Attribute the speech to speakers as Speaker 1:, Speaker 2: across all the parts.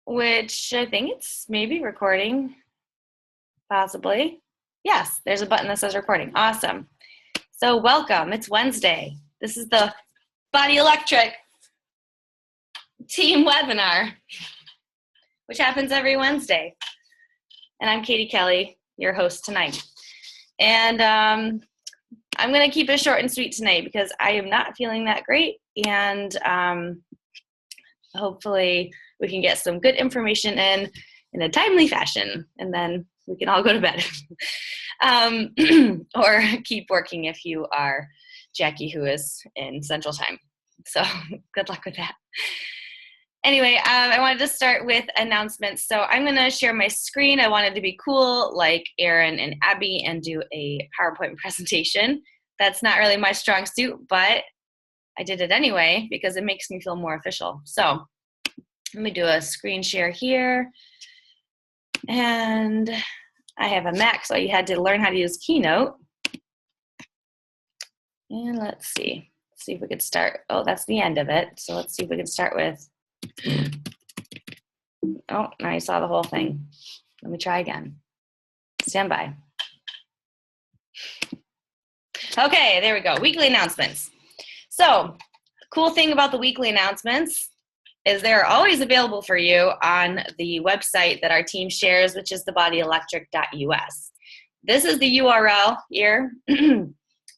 Speaker 1: which I think it's maybe recording, possibly. Yes, there's a button that says recording. Awesome. So welcome. It's Wednesday. This is the Body Electric team webinar, which happens every Wednesday. And I'm Katie Kelly, your host tonight. And I'm going to keep it short and sweet tonight because I am not feeling that great. And hopefully we can get some good information in a timely fashion, and then we can all go to bed. Or keep working if you are Jackie, who is in Central Time. So good luck with that. Anyway, I wanted to start with announcements. So I'm going to share my screen. I wanted to be cool like Erin and Abby and do a PowerPoint presentation. That's not really my strong suit, but I did it anyway because it makes me feel more official. So let me do a screen share here. And I have a Mac, so you had to learn how to use Keynote. And let's see if we could start. Oh, that's the end of it. So let's see if we can start with, oh, now you saw the whole thing. Let me try again. Stand by. Okay, there we go. Weekly announcements. So, cool thing about the weekly announcements is they're always available for you on the website that our team shares, which is thebodyelectric.us. This is the URL here.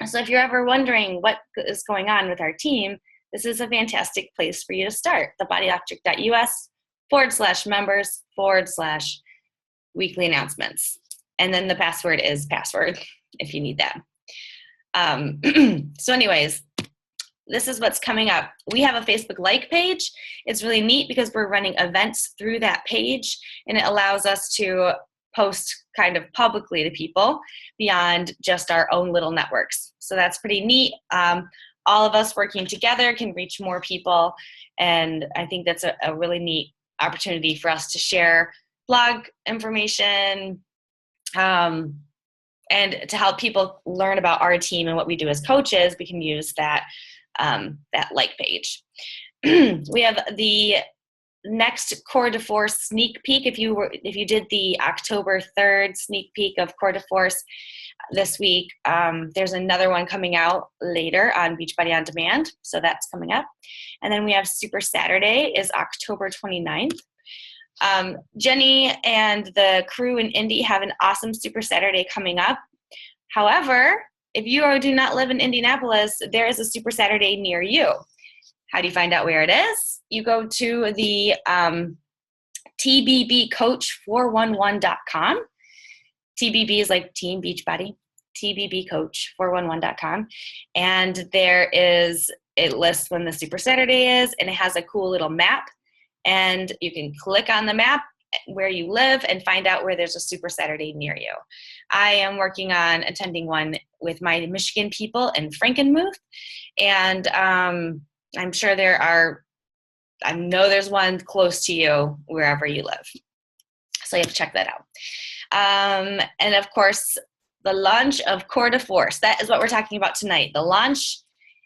Speaker 1: So if you're ever wondering what is going on with our team, this is a fantastic place for you to start, thebodyelectric.us/members/weekly announcements. And then the password is password if you need that. So anyways, this is what's coming up. We have a Facebook like page. It's really neat because we're running events through that page, and it allows us to post kind of publicly to people beyond just our own little networks. So that's pretty neat. All of us working together can reach more people, and I think that's a really neat opportunity for us to share blog information and to help people learn about our team and what we do as coaches. We can use that like page. We have the next Core de Force sneak peek. If you did the October 3rd sneak peek of Core de Force this week, there's another one coming out later on Beachbody On Demand. So that's coming up. And then we have Super Saturday is October 29th. Jenny and the crew in Indy have an awesome Super Saturday coming up. However, if you do not live in Indianapolis, there is a Super Saturday near you. How do you find out where it is? You go to the tbbcoach411.com. TBB is like Team Beachbody. tbbcoach411.com. And it lists when the Super Saturday is, and it has a cool little map. And you can click on the map where you live and find out where there's a Super Saturday near you. I am working on attending one with my Michigan people in Frankenmuth, and I'm sure I know there's one close to you wherever you live. So you have to check that out. And of course, the launch of Core de Force. That is what we're talking about tonight, the launch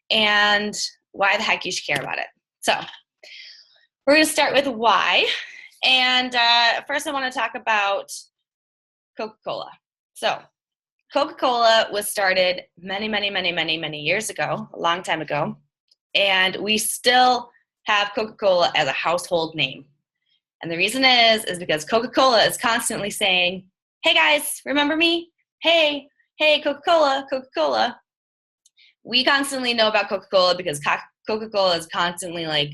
Speaker 1: and why the heck you should care about it. So we're going to start with why. And first I want to talk about Coca-Cola. So Coca-Cola was started many, many, many, many, many years ago, a long time ago. And we still have Coca-Cola as a household name. And the reason is because Coca-Cola is constantly saying, hey guys, remember me? Hey, Coca-Cola, Coca-Cola. We constantly know about Coca-Cola because Coca-Cola is constantly like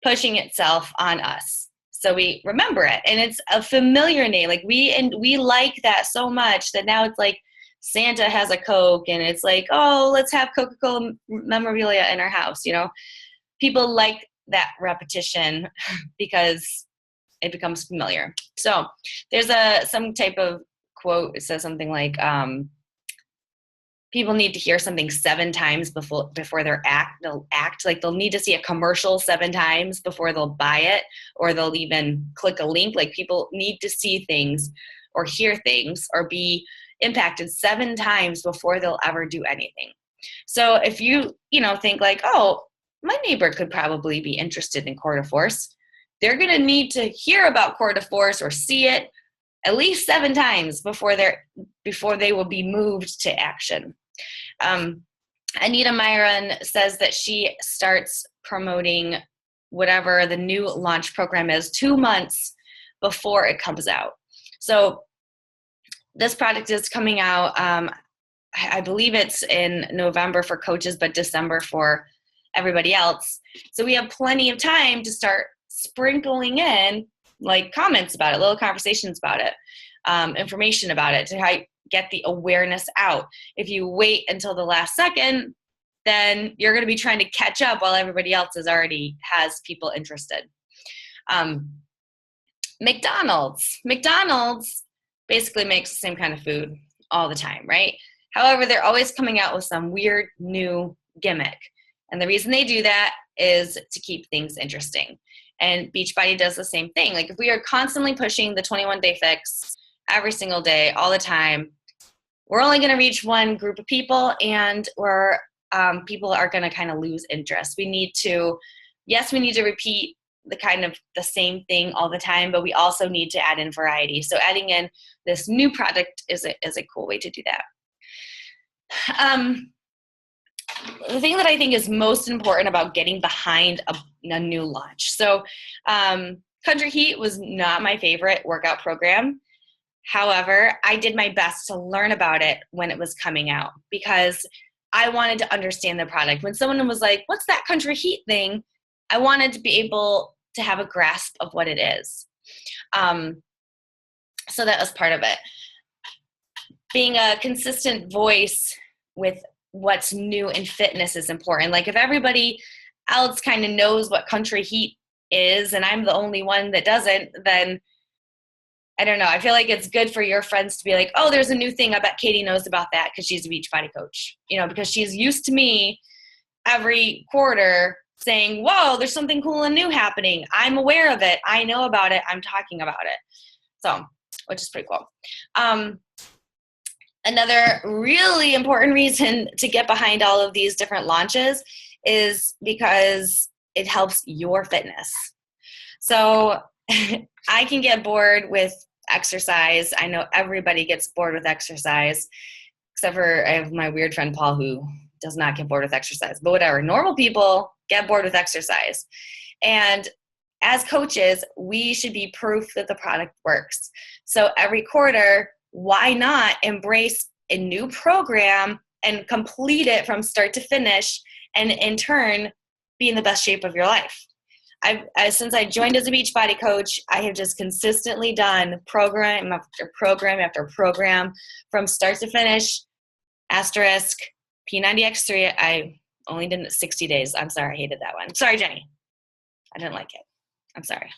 Speaker 1: pushing itself on us. So we remember it, and it's a familiar name. Like we like that so much that now it's like Santa has a Coke, and it's like, oh, let's have Coca-Cola memorabilia in our house. You know, people like that repetition because it becomes familiar. So there's some type of quote. It says something like, people need to hear something 7 times before they'll act. Like they'll need to see a commercial 7 times before they'll buy it, or they'll even click a link. Like people need to see things or hear things or be impacted 7 times before they'll ever do anything. So if you think like, oh, my neighbor could probably be interested in Core de Force, they're going to need to hear about Core de Force or see it at least 7 times before they will be moved to action. Anita Myron says that she starts promoting whatever the new launch program is 2 months before it comes out. So this product is coming out, I believe it's in November for coaches, but December for everybody else. So we have plenty of time to start sprinkling in like comments about it, little conversations about it, information about it to get the awareness out. If you wait until the last second, then you're going to be trying to catch up while everybody else has people interested. McDonald's basically makes the same kind of food all the time, right? However, they're always coming out with some weird new gimmick. And the reason they do that is to keep things interesting. And Beachbody does the same thing. Like if we are constantly pushing the 21-day fix every single day, all the time, we're only going to reach one group of people, and people are going to kind of lose interest. We need to repeat the same thing all the time, but we also need to add in variety. So adding in this new product is a cool way to do that. The thing that I think is most important about getting behind a new launch. So Country Heat was not my favorite workout program. However, I did my best to learn about it when it was coming out because I wanted to understand the product. When someone was like, what's that Country Heat thing? I wanted to be able to have a grasp of what it is. So that was part of it. Being a consistent voice with what's new in fitness is important. Like if everybody else kind of knows what Country Heat is and I'm the only one that doesn't, then I don't know. I feel like it's good for your friends to be like, oh, there's a new thing. I bet Katie knows about that because she's a Beachbody coach, because she's used to me every quarter saying, whoa, there's something cool and new happening. I'm aware of it. I know about it. I'm talking about it. So, which is pretty cool. Another really important reason to get behind all of these different launches is because it helps your fitness. So I can get bored with exercise. I know everybody gets bored with exercise, except for I have my weird friend Paul who does not get bored with exercise. But whatever, normal people get bored with exercise. And as coaches, we should be proof that the product works. So every quarter, why not embrace a new program and complete it from start to finish and in turn be in the best shape of your life? Since I joined as a Beachbody coach, I have just consistently done program after program after program from start to finish, asterisk, P90X3. I only did it 60 days. I'm sorry, I hated that one. Sorry, Jenny. I didn't like it. I'm sorry.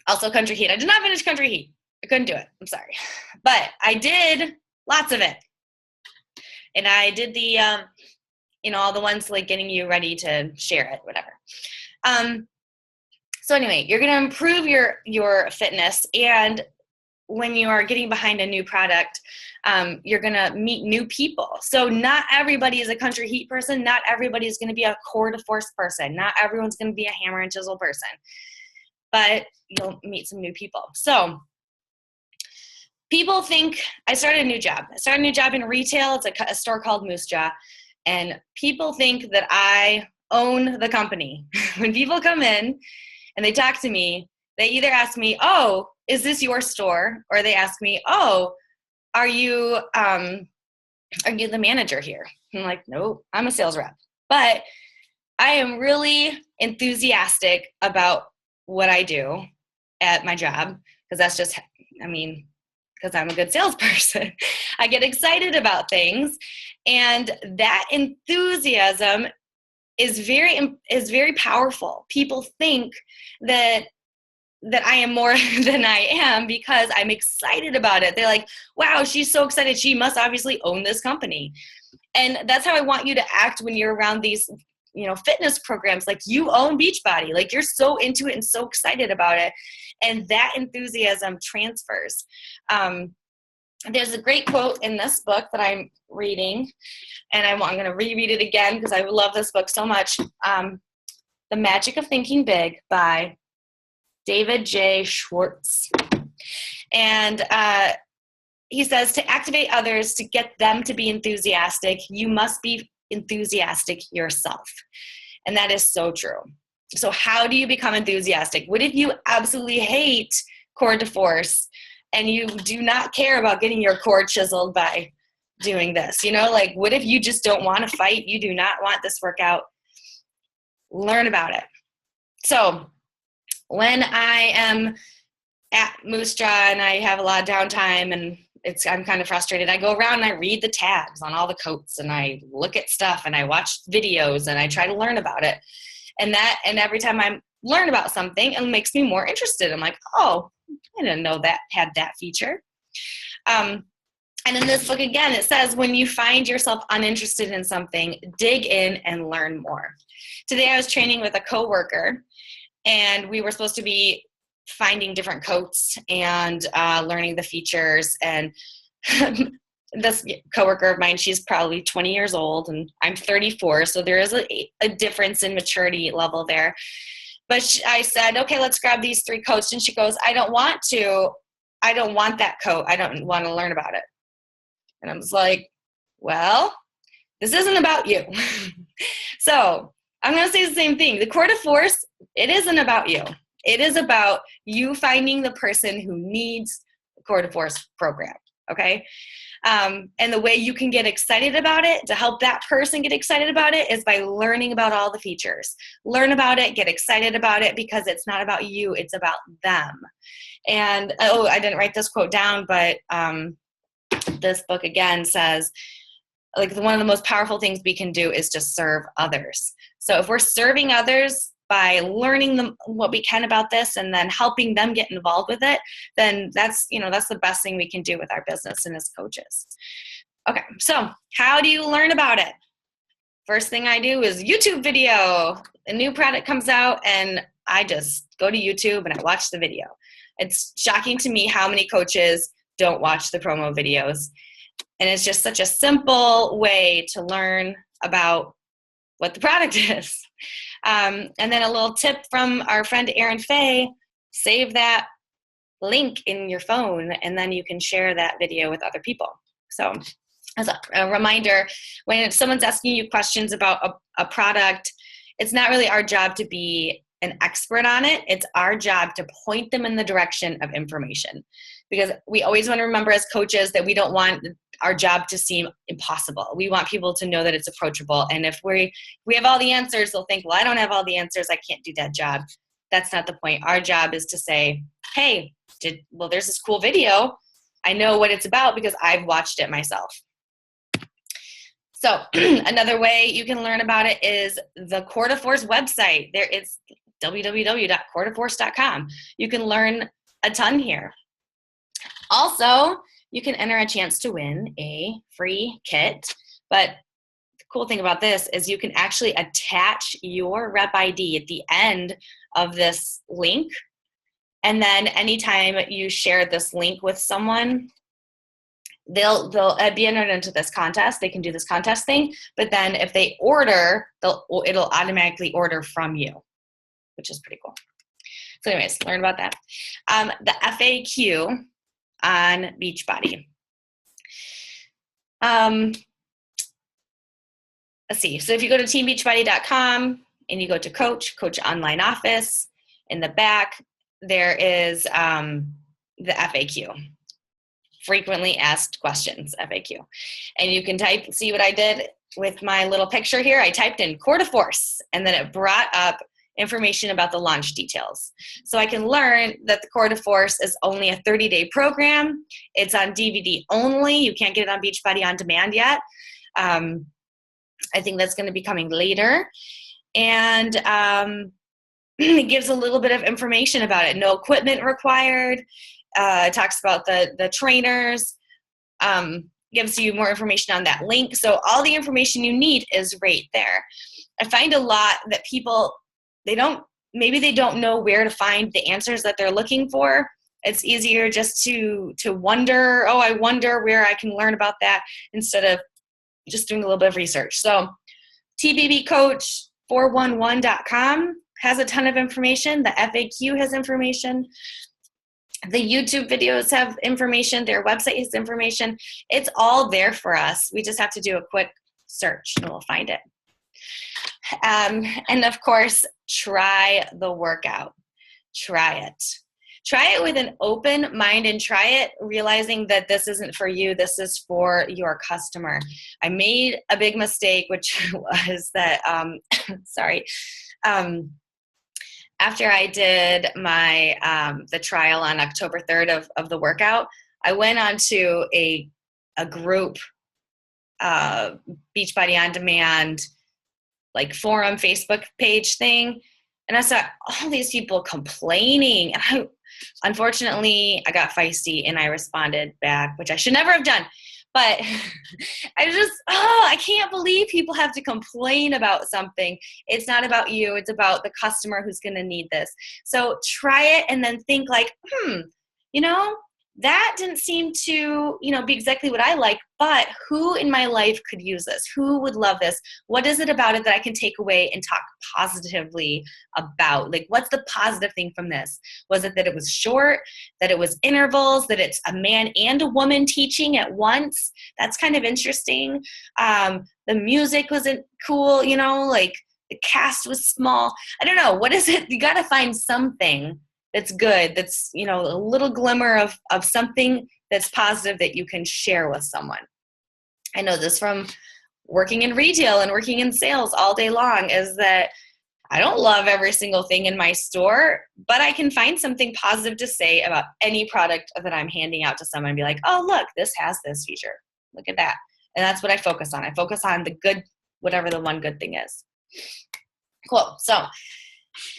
Speaker 1: Also, Country Heat. I did not finish Country Heat. I couldn't do it. I'm sorry. But I did lots of it. And I did the, all the ones like getting you ready to share it, whatever. So anyway, you're going to improve your fitness. And when you are getting behind a new product, you're going to meet new people. So not everybody is a Country Heat person. Not everybody is going to be a Core de Force person. Not everyone's going to be a Hammer and Chisel person. But you'll meet some new people. So people think I started a new job. I started a new job in retail. It's a store called Moose Jaw. And people think that I own the company. When people come in and they talk to me, they either ask me, oh, is this your store? Or they ask me, oh, are you the manager here? I'm like, no, I'm a sales rep. But I am really enthusiastic about what I do at my job because that's just, because I'm a good salesperson. I get excited about things, and that enthusiasm is very powerful. People think that I am more than I am because I'm excited about it. They're like, wow, she's so excited. She must obviously own this company. And that's how I want you to act when you're around these, fitness programs. Like you own Beachbody. Like you're so into it and so excited about it. And that enthusiasm transfers. There's a great quote in this book that I'm reading, and I'm going to reread it again because I love this book so much. The Magic of Thinking Big by David J. Schwartz. And he says, to activate others, to get them to be enthusiastic, you must be enthusiastic yourself. And that is so true. So how do you become enthusiastic? What if you absolutely hate core de force and you do not care about getting your core chiseled by doing this? You know, like, what if you just don't want to fight? You do not want this workout? Learn about it. So when I am at Moose Jaw and I have a lot of downtime and I'm kind of frustrated, I go around and I read the tags on all the coats and I look at stuff and I watch videos and I try to learn about it. And every time I learn about something, it makes me more interested. I'm like, oh, I didn't know that had that feature. And in this book, again, it says, when you find yourself uninterested in something, dig in and learn more. Today I was training with a coworker, and we were supposed to be finding different coats and learning the features. And this coworker of mine, she's probably 20 years old, and I'm 34, so there is a difference in maturity level there. But I said, okay, let's grab these 3 coats. And she goes, I don't want that coat. I don't want to learn about it. And I was like, well, this isn't about you. So I'm going to say the same thing. The core de force, it isn't about you. It is about you finding the person who needs the core de force program, okay? And the way you can get excited about it, to help that person get excited about it, is by learning about all the features. Learn about it, get excited about it, because it's not about you, it's about them. And, I didn't write this quote down, but this book again says, like, one of the most powerful things we can do is to serve others. So if we're serving others by learning them what we can about this and then helping them get involved with it, then that's the best thing we can do with our business and as coaches. Okay, so how do you learn about it? First thing I do is YouTube video. A new product comes out and I just go to YouTube and I watch the video. It's shocking to me how many coaches don't watch the promo videos. And it's just such a simple way to learn about what the product is. And then a little tip from our friend Erin Fay, save that link in your phone and then you can share that video with other people. So as a reminder, when someone's asking you questions about a product, it's not really our job to be an expert on it. It's our job to point them in the direction of information, because we always want to remember as coaches that we don't want our job to seem impossible. We want people to know that it's approachable. And if we have all the answers, they'll think, well, I don't have all the answers, I can't do that job. That's not the point. Our job is to say, hey, there's this cool video. I know what it's about because I've watched it myself. So another way you can learn about it is the Core de Force website. There it's www.coredeforce.com. You can learn a ton here. Also, you can enter a chance to win a free kit. But the cool thing about this is you can actually attach your rep ID at the end of this link. And then anytime you share this link with someone, they'll be entered into this contest. They can do this contest thing. But then if they order, it'll automatically order from you, which is pretty cool. So anyways, learn about that. The FAQ on Beachbody. Let's see. So if you go to teambeachbody.com and you go to Coach Online Office, in the back, there is the FAQ. Frequently asked questions, FAQ. And you can see what I did with my little picture here. I typed in Core de Force, and then it brought up information about the launch details. So I can learn that the Core de Force is only a 30-day program. It's on DVD only. You can't get it on Beachbody On Demand yet. I think that's going to be coming later. And it gives a little bit of information about it. No equipment required. It talks about the trainers, gives you more information on that link. So all the information you need is right there. I find a lot that people, maybe they don't know where to find the answers that they're looking for. It's easier just to wonder, I wonder where I can learn about that, instead of just doing a little bit of research. So TBB Coach, 411.com has a ton of information. The FAQ has information. The YouTube videos have information. Their website has information. It's all there for us. We just have to do a quick search and we'll find it. And of course, try the workout. Try it. Try it with an open mind and try it realizing that this isn't for you. This is for your customer. I made a big mistake, which was that, after I did my the trial on October 3rd of the workout, I went onto a group, Beachbody On Demand, like forum Facebook page thing, and I saw all these people complaining. And unfortunately, I got feisty and I responded back, which I should never have done. But I can't believe people have to complain about something. It's not about you. It's about the customer who's going to need this. So try it and then think like, that didn't seem to, be exactly what I like, but who in my life could use this? Who would love this? What is it about it that I can take away and talk positively about? Like, what's the positive thing from this? Was it that it was short, that it was intervals, that it's a man and a woman teaching at once? That's kind of interesting. The music wasn't cool, like the cast was small. I don't know. What is it? You got to find something that's good, that's, a little glimmer of something that's positive that you can share with someone. I know this from working in retail and working in sales all day long, is that I don't love every single thing in my store, but I can find something positive to say about any product that I'm handing out to someone and be like, oh, look, this has this feature. Look at that. And that's what I focus on. I focus on the good, whatever the one good thing is. Cool. So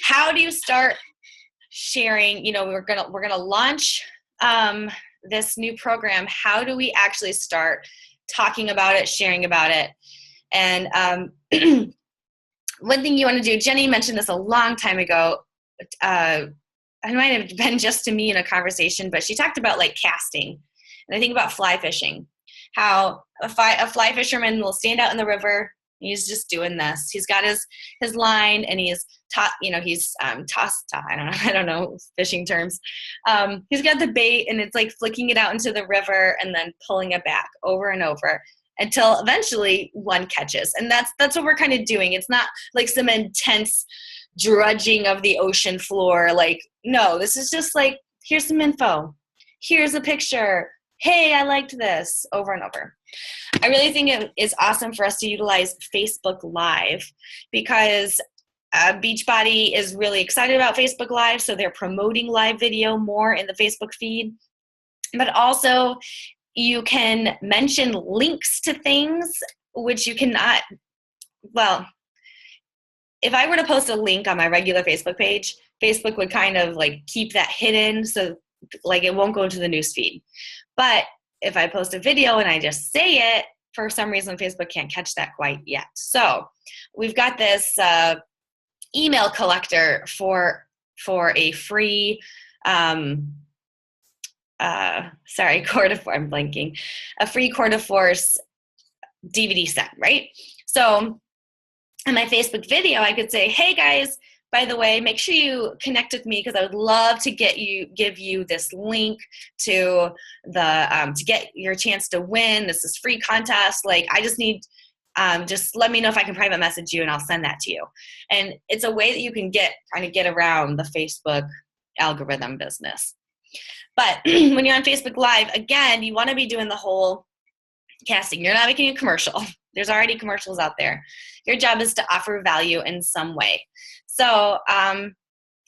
Speaker 1: how do you start sharing? We're gonna launch this new program. How do we actually start talking about it, sharing about it? And one thing you want to do, Jenny mentioned this a long time ago. It might have been just to me in a conversation, but she talked about like casting. And I think about fly fishing, how a fly fisherman will stand out in the river. He's just doing this. He's got his line and he's tossed. I don't know fishing terms. He's got the bait and it's like flicking it out into the river and then pulling it back over and over until eventually one catches. And that's what we're kind of doing. It's not like some intense drudging of the ocean floor. Like, no, this is just like, here's some info. Here's a picture. Hey, I liked this, over and over. I really think it is awesome for us to utilize Facebook Live because Beachbody is really excited about Facebook Live, so they're promoting live video more in the Facebook feed. But also, you can mention links to things, which you cannot, well, if I were to post a link on my regular Facebook page, Facebook would kind of like keep that hidden so like it won't go into the news feed. But if I post a video and I just say it, for some reason Facebook can't catch that quite yet. So we've got this email collector for a free Core de Force, I'm blanking, a free Core de Force DVD set, right? So in my Facebook video, I could say, hey guys, by the way, make sure you connect with me because I would love to give you this link to to get your chance to win. This is free contest. Like, I just need, just let me know if I can private message you and I'll send that to you. And it's a way that you can get around the Facebook algorithm business. But when you're on Facebook Live, again, you want to be doing the whole casting. You're not making a commercial. There's already commercials out there. Your job is to offer value in some way. So I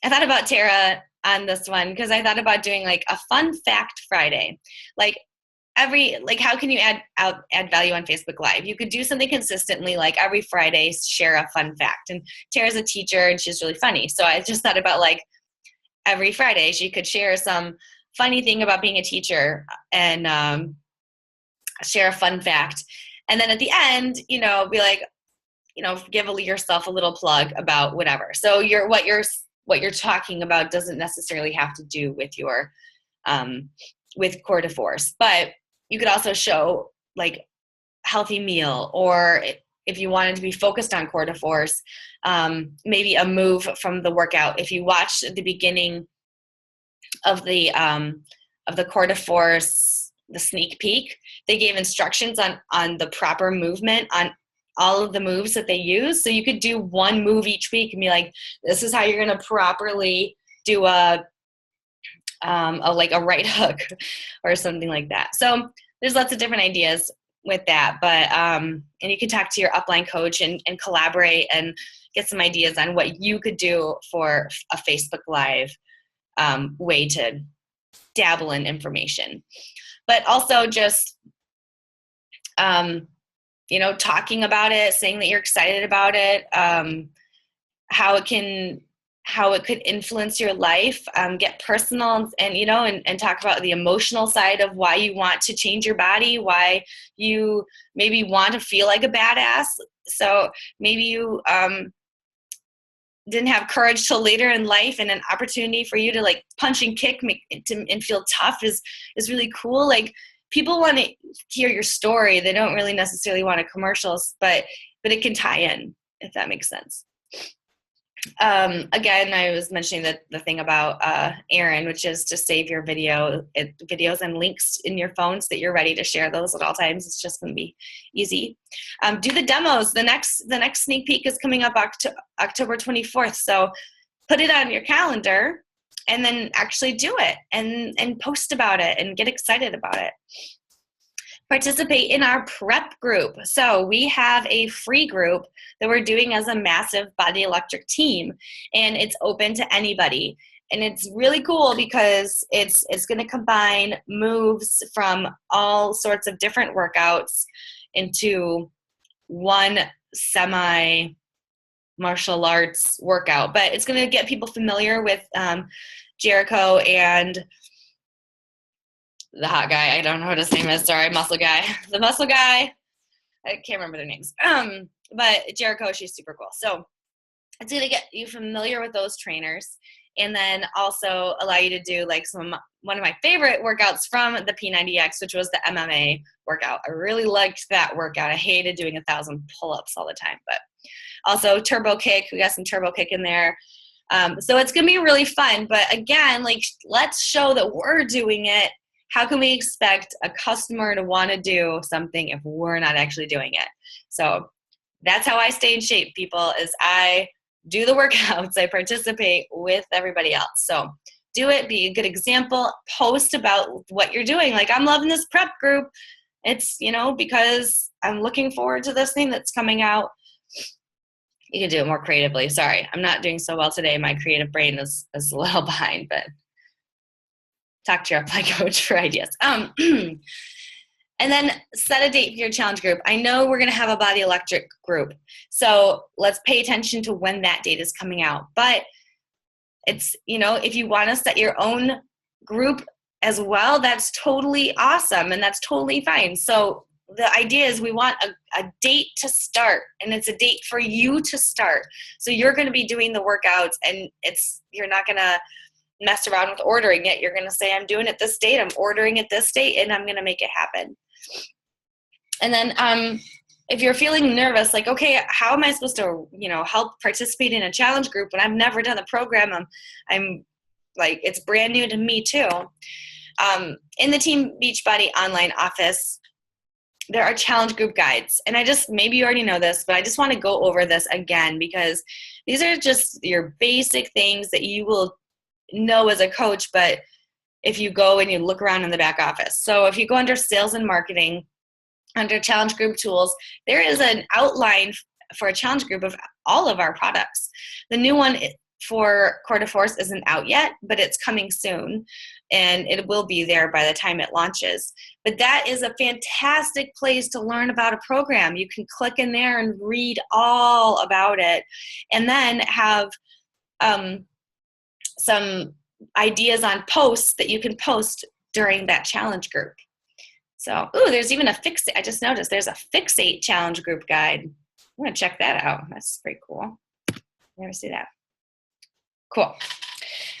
Speaker 1: thought about Tara on this one because I thought about doing like a fun fact Friday. Like how can you add value on Facebook Live? You could do something consistently, like every Friday, share a fun fact. And Tara's a teacher and she's really funny. So I just thought about like every Friday she could share some funny thing about being a teacher and share a fun fact. And then at the end, be like, give yourself a little plug about whatever. So what you're talking about doesn't necessarily have to do with your with Core de Force, but you could also show like healthy meal or if you wanted to be focused on core to force, maybe a move from the workout. If you watch the beginning of the core to force, the sneak peek, they gave instructions on the proper movement on all of the moves that they use. So you could do one move each week and be like, this is how you're going to properly do a right hook or something like that. So there's lots of different ideas with that, but and you can talk to your upline coach and collaborate and get some ideas on what you could do for a Facebook Live way to dabble in information. But also just talking about it, saying that you're excited about it, how it could influence your life, get personal and talk about the emotional side of why you want to change your body, why you maybe want to feel like a badass. So maybe you didn't have courage till later in life, and an opportunity for you to like punch and kick and feel tough is really cool. Like, people want to hear your story. They don't really necessarily want a commercials, but it can tie in, if that makes sense. Again, I was mentioning the thing about Aaron, which is to save your videos and links in your phone so that you're ready to share those at all times. It's just going to be easy. Do the demos. The next sneak peek is coming up October 24th. So put it on your calendar and then actually do it and post about it and get excited about it. Participate in our prep group. So we have a free group that we're doing as a massive Body Electric team, and it's open to anybody. And it's really cool because it's going to combine moves from all sorts of different workouts into one semi-martial arts workout. But it's going to get people familiar with Jericho and the hot guy. I don't know what his name is. Sorry, muscle guy. The muscle guy. I can't remember their names. But Jericho, she's super cool. So it's going to get you familiar with those trainers, and then also allow you to do like one of my favorite workouts from the P90X, which was the MMA workout. I really liked that workout. I hated doing 1,000 pull-ups all the time, but also turbo kick. We got some turbo kick in there. So it's going to be really fun. But again, like, let's show that we're doing it. How can we expect a customer to want to do something if we're not actually doing it? So that's how I stay in shape, people, is I do the workouts. I participate with everybody else. So do it. Be a good example. Post about what you're doing. Like, I'm loving this prep group. It's, because I'm looking forward to this thing that's coming out. You can do it more creatively. Sorry, I'm not doing so well today. My creative brain is a little behind, but talk to your upline coach for ideas. And then set a date for your challenge group. I know we're going to have a Body Electric group, so let's pay attention to when that date is coming out. But it's, if you want to set your own group as well, that's totally awesome, and that's totally fine. So the idea is we want a date to start, and it's a date for you to start. So you're going to be doing the workouts, and you're not going to mess around with ordering it. You're going to say, I'm doing it this date, I'm ordering it this date, and I'm going to make it happen. And then if you're feeling nervous, like, okay, how am I supposed to, help participate in a challenge group when I've never done the program? I'm like, it's brand new to me too. In the Team Beachbody online office, there are challenge group guides. And maybe you already know this, but I just want to go over this again, because these are just your basic things that you will know as a coach, but if you go and you look around in the back office. So if you go under sales and marketing, under challenge group tools, there is an outline for a challenge group of all of our products. The new one for Core to Force isn't out yet, but it's coming soon, and it will be there by the time it launches. But that is a fantastic place to learn about a program. You can click in there and read all about it, and then have some ideas on posts that you can post during that challenge group. So, there's even a Fixate. I just noticed there's a Fixate challenge group guide. I'm going to check that out. That's pretty cool. Never see that. Cool.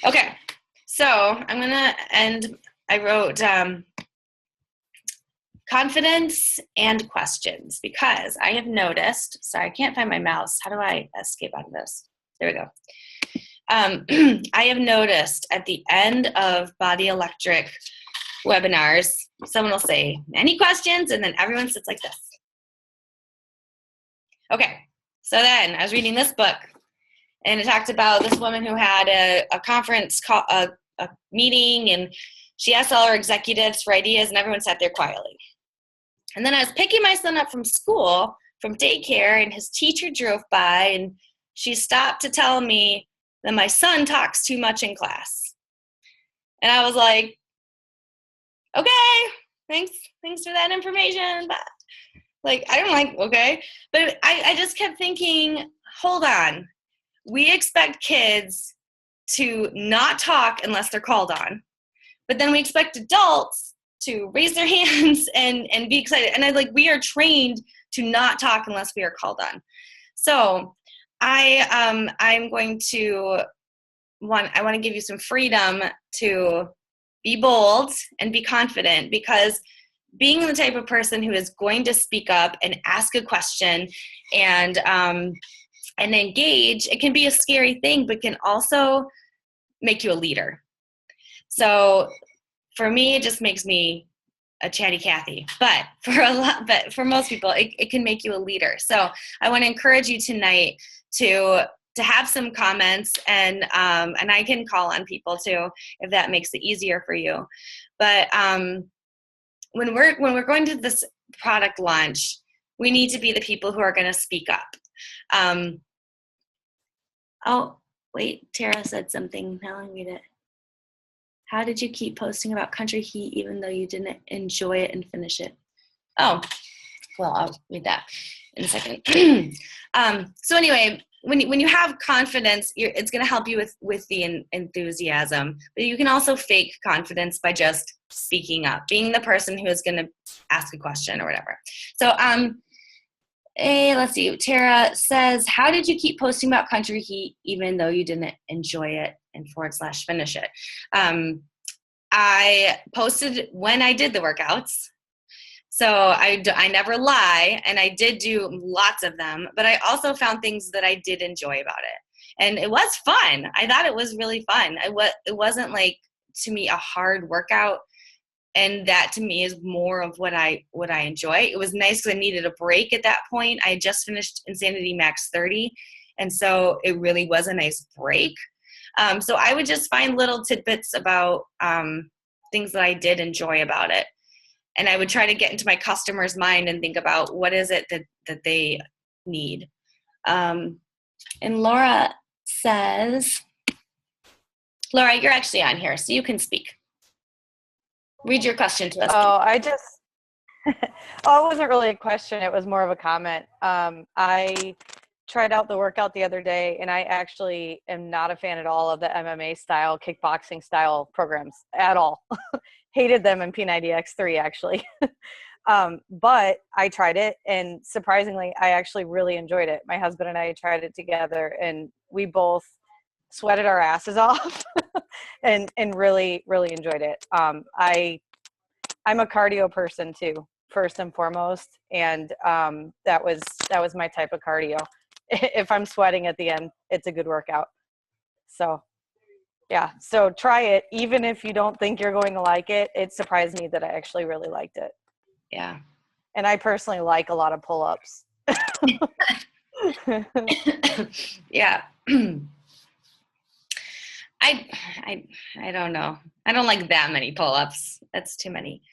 Speaker 1: Okay. So I'm going to end. I wrote a confidence and questions, because I have noticed, sorry, I can't find my mouse. How do I escape out of this? There we go. I have noticed at the end of Body Electric webinars, someone will say, any questions? And then everyone sits like this. Okay, so then I was reading this book, and it talked about this woman who had a conference call, a meeting, and she asked all her executives for ideas, and everyone sat there quietly. And then I was picking my son up from school, from daycare, and his teacher drove by, and she stopped to tell me that my son talks too much in class. And I was like, okay, thanks for that information. But like, I don't like, okay. But I just kept thinking, hold on. We expect kids to not talk unless they're called on. But then we expect adults to raise their hands and be excited. And we are trained to not talk unless we are called on. So I'm going to I want to give you some freedom to be bold and be confident, because being the type of person who is going to speak up and ask a question and engage, it can be a scary thing, but can also make you a leader. So for me, it just makes me a chatty Cathy, but for most people, it can make you a leader. So I want to encourage you tonight to have some comments, and I can call on people too if that makes it easier for you. But when we're going to this product launch, we need to be the people who are going to speak up. Oh wait, Tara said something. Now I read it. How did you keep posting about Country Heat even though you didn't enjoy it and finish it? Oh, well, I'll read that in a second. So anyway, when you have confidence, it's going to help you with the enthusiasm. But you can also fake confidence by just speaking up, being the person who is going to ask a question or whatever. So let's see. Tara says, how did you keep posting about Country Heat even though you didn't enjoy it and / finish it? I posted when I did the workouts. So I never lie, and I did do lots of them, but I also found things that I did enjoy about it. And it was fun. I thought it was really fun. It wasn't like, to me, a hard workout, and that to me is more of what I enjoy. It was nice because I needed a break at that point. I had just finished Insanity Max 30, and so it really was a nice break. So I would just find little tidbits about things that I did enjoy about it. And I would try to get into my customer's mind and think about what is it that they need. And Laura says, Laura, you're actually on here, so you can speak. Read your question to us.
Speaker 2: It wasn't really a question. It was more of a comment. I tried out the workout the other day, and I actually am not a fan at all of the MMA style, kickboxing style programs at all. Hated them in P90X3 actually. But I tried it, and surprisingly, I actually really enjoyed it. My husband and I tried it together, and we both sweated our asses off and really, really enjoyed it. I'm a cardio person too, first and foremost. And that was my type of cardio. If I'm sweating at the end, it's a good workout. So yeah, so try it. Even if you don't think you're going to like it, it surprised me that I actually really liked it.
Speaker 1: Yeah.
Speaker 2: And I personally like a lot of pull-ups.
Speaker 1: Yeah. I don't know. I don't like that many pull-ups. That's too many.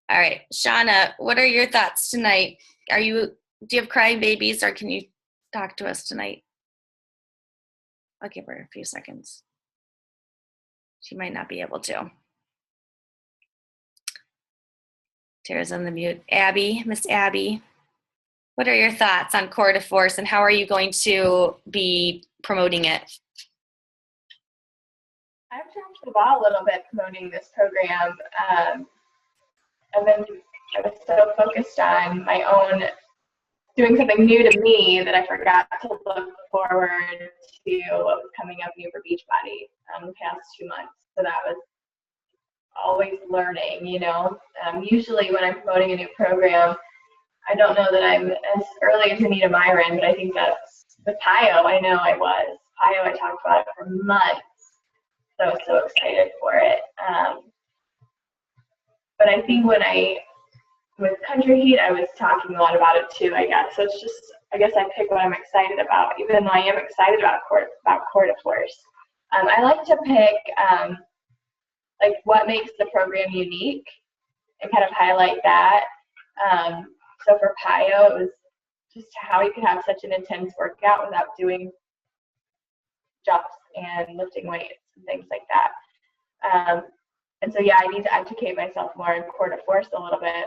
Speaker 1: All right, Shauna, what are your thoughts tonight? Do you have crying babies, or can you talk to us tonight? I'll give her a few seconds. She might not be able to. Tara's on the mute. Abby, Miss Abby, what are your thoughts on Core to Force, and how are you going to be promoting it?
Speaker 3: I've dropped the ball a little bit promoting this program. I was so focused on my own doing something new to me that I forgot to look forward to what was coming up new for Beachbody the past 2 months. So that was always learning, you know. Usually when I'm promoting a new program, I don't know that I'm as early as Anita Myron, but I think that's with PIO, I know I was. PIO, I talked about it for months, so I was so excited for it. But I think with Country Heat, I was talking a lot about it too, I guess. So it's just, I guess I pick what I'm excited about, even though I am excited about Court de Force. I like to pick like what makes the program unique and kind of highlight that. So for PIO, it was just how you could have such an intense workout without doing jumps and lifting weights and things like that. And so, yeah, I need to educate myself more in Court de Force a little bit.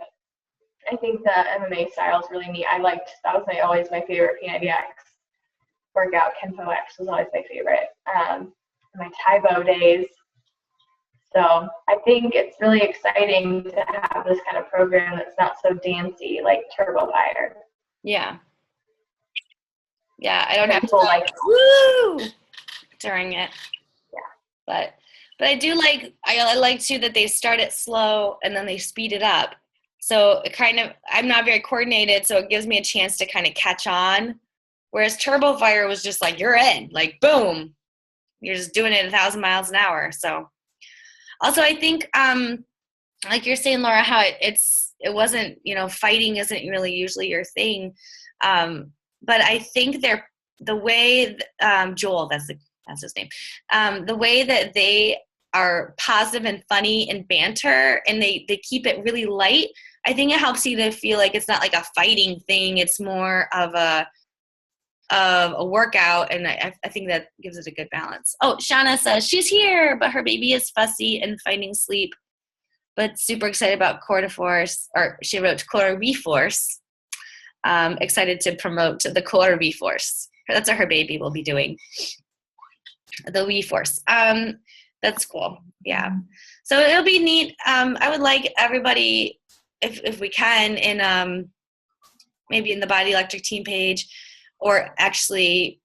Speaker 3: I think the MMA style is really neat. That was always my favorite P90X workout. Kenpo X was always my favorite. My Taibo days. So I think it's really exciting to have this kind of program that's not so dancey like Turbo Fire.
Speaker 1: Yeah. Yeah, I don't have to
Speaker 3: go like
Speaker 1: woo during it.
Speaker 3: Yeah.
Speaker 1: But I do I like too that they start it slow and then they speed it up. So it kind of, I'm not very coordinated, so it gives me a chance to kind of catch on. Whereas Turbo Fire was just like, you're in, like boom, you're just doing it 1,000 miles an hour. So also I think, like you're saying, Laura, how it wasn't, you know, fighting isn't really usually your thing. But I think the way, Joel, that's his name, the way that they are positive and funny and banter and they keep it really light, I think it helps you to feel like it's not like a fighting thing. It's more of a workout, and I think that gives it a good balance. Oh, Shauna says she's here, but her baby is fussy and fighting sleep, but super excited about Court de Force, or she wrote Court de Force. Excited to promote the Court de Force. That's what her baby will be doing. The Wii Force. That's cool. Yeah. So it'll be neat. I would like everybody, if we can, in maybe in the Body Electric team page, or actually,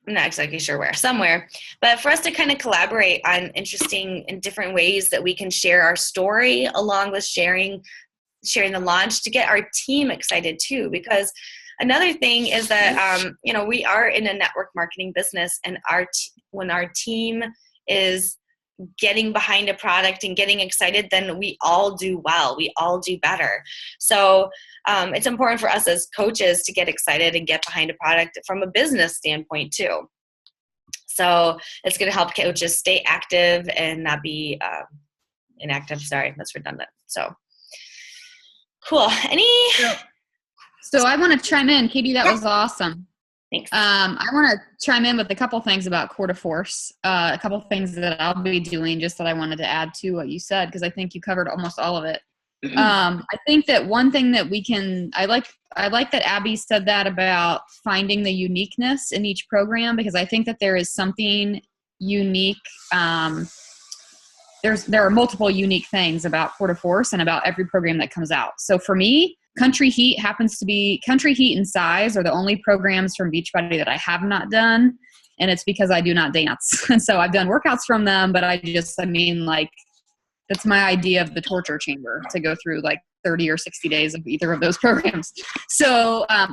Speaker 1: I'm not exactly sure where, somewhere, but for us to kind of collaborate on interesting and different ways that we can share our story along with sharing the launch, to get our team excited too. Because another thing is that, you know, we are in a network marketing business, and when our team is getting behind a product and getting excited, then we all do well. We all do better. So it's important for us as coaches to get excited and get behind a product from a business standpoint too. So it's going to help coaches stay active and not be inactive. Sorry, that's redundant. So cool.
Speaker 4: So I want to chime in. Katie, that was awesome.
Speaker 1: Thanks.
Speaker 4: I want to chime in with a couple things about Court de Force, a couple things that I'll be doing, just that I wanted to add to what you said, because I think you covered almost all of it. I think that one thing that I like that Abby said that about finding the uniqueness in each program, because I think that there is something unique. There are multiple unique things about Court de Force and about every program that comes out. So for me, Country Heat and Size are the only programs from Beachbody that I have not done. And it's because I do not dance. And so I've done workouts from them, but that's my idea of the torture chamber, to go through like 30 or 60 days of either of those programs. So I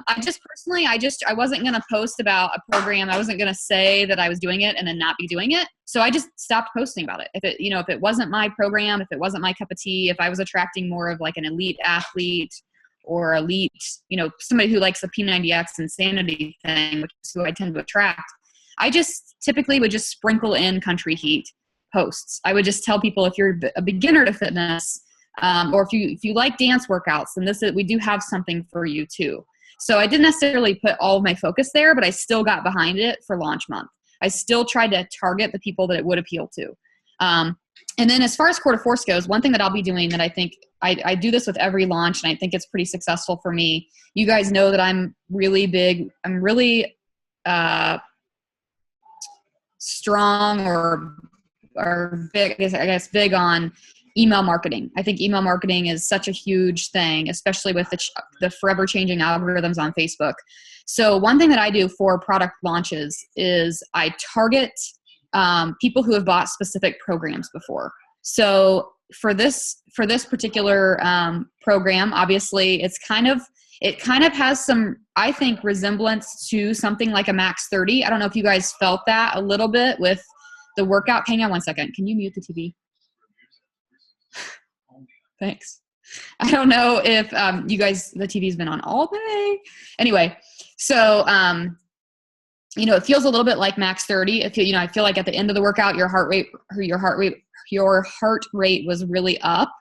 Speaker 4: wasn't going to post about a program. I wasn't going to say that I was doing it and then not be doing it. So I just stopped posting about it. If it wasn't my program, if it wasn't my cup of tea, if I was attracting more of like an elite athlete or elite, somebody who likes the P90X insanity thing, which is who I tend to attract, I just typically would just sprinkle in Country Heat posts. I would just tell people, if you're a beginner to fitness, or if you like dance workouts, then we do have something for you too. So I didn't necessarily put all of my focus there, but I still got behind it for launch month. I still tried to target the people that it would appeal to. And then as far as Court de Force goes, one thing that I'll be doing that I think I do this with every launch, and I think it's pretty successful for me. You guys know that I'm really big. I'm really strong or big, I guess big on email marketing. I think email marketing is such a huge thing, especially with the forever changing algorithms on Facebook. So one thing that I do for product launches is I target people who have bought specific programs before. So for this particular program, obviously it kind of has some, I think, resemblance to something like a Max 30. I don't know if you guys felt that a little bit with the workout. Hang on one second. Can you mute the TV? Thanks. I don't know if you guys, the TV's been on all day. Anyway, so, it feels a little bit like Max 30. I feel like at the end of the workout, your heart rate was really up,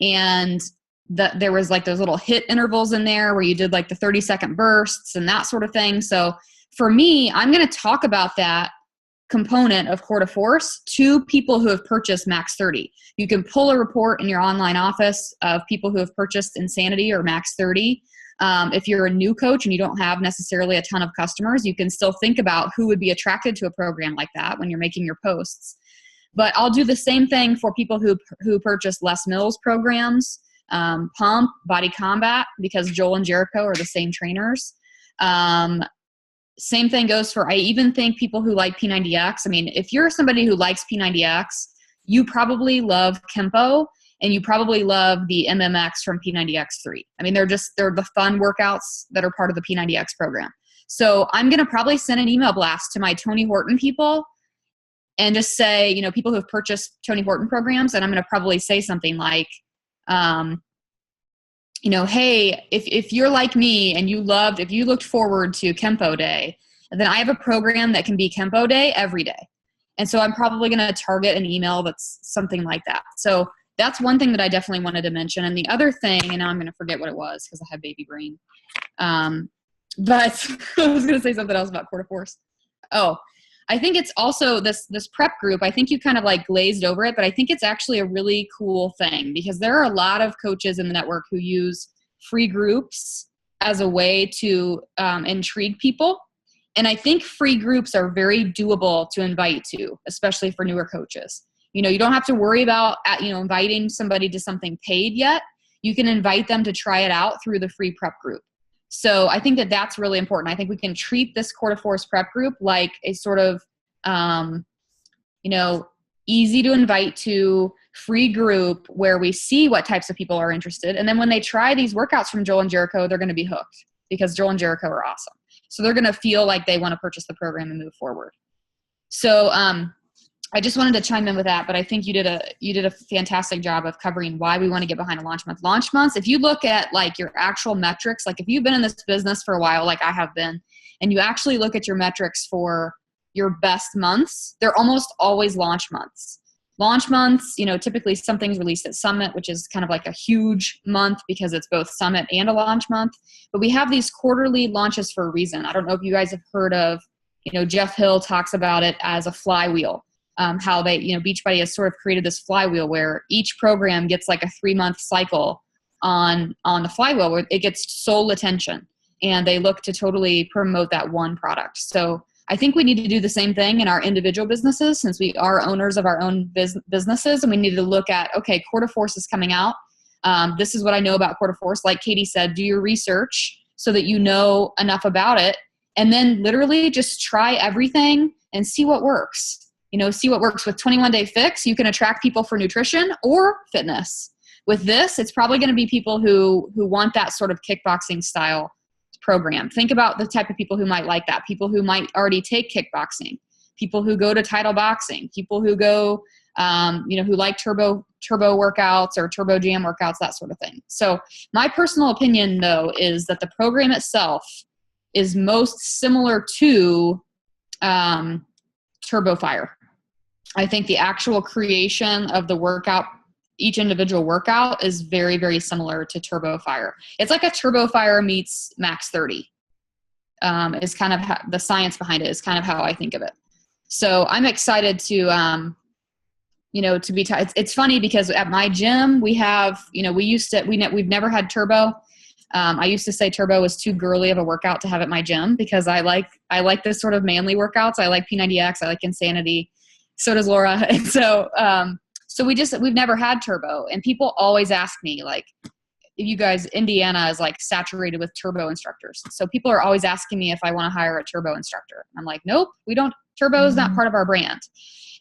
Speaker 4: and there was like those little hit intervals in there where you did like the 30-second bursts and that sort of thing. So for me, I'm going to talk about that component of Core to Force to people who have purchased Max 30. You can pull a report in your online office of people who have purchased Insanity or Max 30. If you're a new coach and you don't have necessarily a ton of customers, you can still think about who would be attracted to a program like that when you're making your posts. But I'll do the same thing for people who purchase Les Mills programs, Pump, Body Combat, because Joel and Jericho are the same trainers. Same thing goes for, I even think people who like P90X. I mean, if you're somebody who likes P90X, you probably love Kempo, and you probably love the MMX from P90X3. I mean, they're the fun workouts that are part of the P90X program. So I'm going to probably send an email blast to my Tony Horton people and just say, people who have purchased Tony Horton programs, and I'm going to probably say something like, hey, if you're like me and if you looked forward to Kempo Day, then I have a program that can be Kempo Day every day. And so I'm probably going to target an email that's something like that. So that's one thing that I definitely wanted to mention. And the other thing, and now I'm going to forget what it was because I have baby brain. But I was going to say something else about Core to Force. Oh, I think it's also this prep group. I think you kind of like glazed over it, but I think it's actually a really cool thing because there are a lot of coaches in the network who use free groups as a way to intrigue people. And I think free groups are very doable to invite to, especially for newer coaches. You don't have to worry about, inviting somebody to something paid yet. You can invite them to try it out through the free prep group. So I think that that's really important. I think we can treat this Core to Force prep group like a sort of, easy to invite to free group where we see what types of people are interested. And then when they try these workouts from Joel and Jericho, they're going to be hooked because Joel and Jericho are awesome. So they're going to feel like they want to purchase the program and move forward. So, I just wanted to chime in with that, but I think you did a fantastic job of covering why we want to get behind a launch month. Launch months, if you look at like your actual metrics, like if you've been in this business for a while, like I have been, and you actually look at your metrics for your best months, they're almost always launch months. Launch months, typically something's released at Summit, which is kind of like a huge month because it's both Summit and a launch month. But we have these quarterly launches for a reason. I don't know if you guys have heard of, Jeff Hill talks about it as a flywheel. How they, Beachbody has sort of created this flywheel where each program gets like a 3-month cycle on the flywheel where it gets sole attention and they look to totally promote that one product. So I think we need to do the same thing in our individual businesses since we are owners of our own businesses, and we need to look at, okay, Core to Force is coming out. This is what I know about Core to Force. Like Katie said, do your research so that you know enough about it, and then literally just try everything and see what works. See what works. With 21 Day Fix, you can attract people for nutrition or fitness. With this, it's probably going to be people who want that sort of kickboxing style program. Think about the type of people who might like that. People who might already take kickboxing, people who go to title boxing, people who go, who like turbo workouts or turbo jam workouts, that sort of thing. So my personal opinion, though, is that the program itself is most similar to Turbo Fire. I think the actual creation of the workout, each individual workout, is very, very similar to Turbo Fire. It's like a Turbo Fire meets Max 30. Is kind of the science behind it is kind of how I think of it. So I'm excited to, it's funny because at my gym we have, we've never had Turbo. I used to say Turbo was too girly of a workout to have at my gym because I like this sort of manly workouts. I like P90X. I like Insanity. So does Laura. And so, we've never had Turbo, and people always ask me, like, if you guys, Indiana is like saturated with Turbo instructors. So people are always asking me if I want to hire a Turbo instructor. I'm like, nope, we don't Turbo is not part of our brand.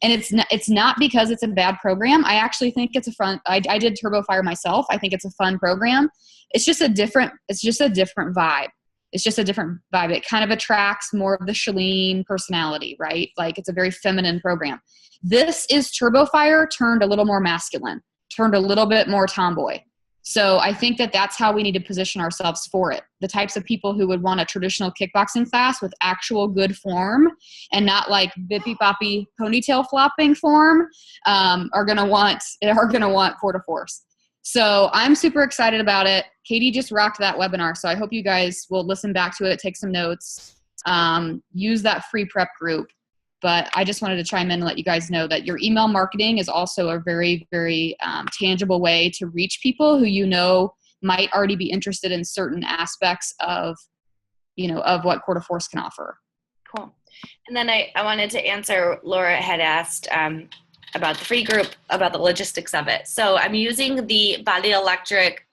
Speaker 4: And it's not because it's a bad program. I actually think it's a fun, I did Turbo Fire myself. I think it's a fun program. It's just a different vibe. It's just a different vibe. It kind of attracts more of the Shalene personality, right? Like it's a very feminine program. This is Turbo Fire turned a little more masculine, turned a little bit more tomboy. So I think that that's how we need to position ourselves for it. The types of people who would want a traditional kickboxing class with actual good form and not like bippy boppy ponytail flopping form are gonna want Core de Force. So I'm super excited about it. Katie just rocked that webinar, so I hope you guys will listen back to it, take some notes, use that free prep group. But I just wanted to chime in and let you guys know that your email marketing is also a very, very tangible way to reach people who you know might already be interested in certain aspects of, of what Core de Force can offer.
Speaker 1: Cool. And then I wanted to answer, Laura had asked about the free group, about the logistics of it. So I'm using the Body Electric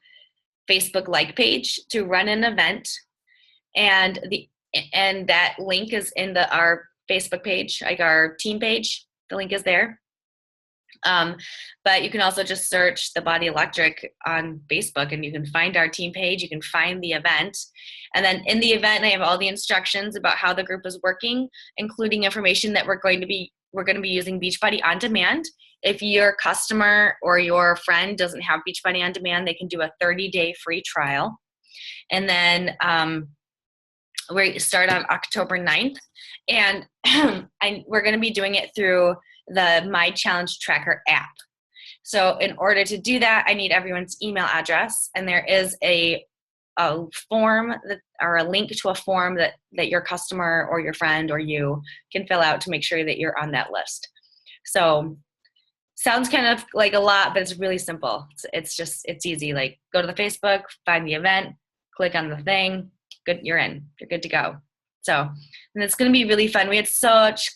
Speaker 1: Facebook like page to run an event, and that link is in our Facebook page, like our team page. The link is there. But you can also just search the Body Electric on Facebook and you can find our team page. You can find the event. And then in the event, I have all the instructions about how the group is working, including information that we're going to be using Beachbody On Demand. If your customer or your friend doesn't have Beachbody On Demand, they can do a 30-day free trial. And then we start on October 9th. And we're going to be doing it through the My Challenge Tracker app. So in order to do that, I need everyone's email address. And there is a form or a link to a form that your customer or your friend or you can fill out to make sure that you're on that list. So sounds kind of like a lot, but it's really simple. It's easy. Like go to the Facebook, find the event, click on the thing, good, you're in, you're good to go. So, and it's going to be really fun. We had such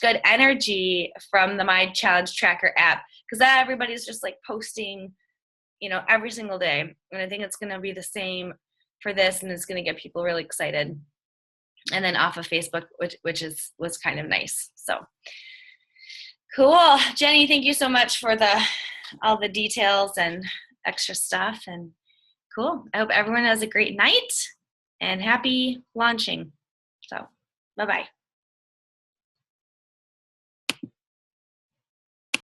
Speaker 1: good energy from the My Challenge Tracker app, because everybody's just like posting, every single day. And I think it's going to be the same for this, and it's going to get people really excited. And then off of Facebook, which was kind of nice. So cool. Jenny, thank you so much for all the details and extra stuff. And cool. I hope everyone has a great night and happy launching. So bye-bye.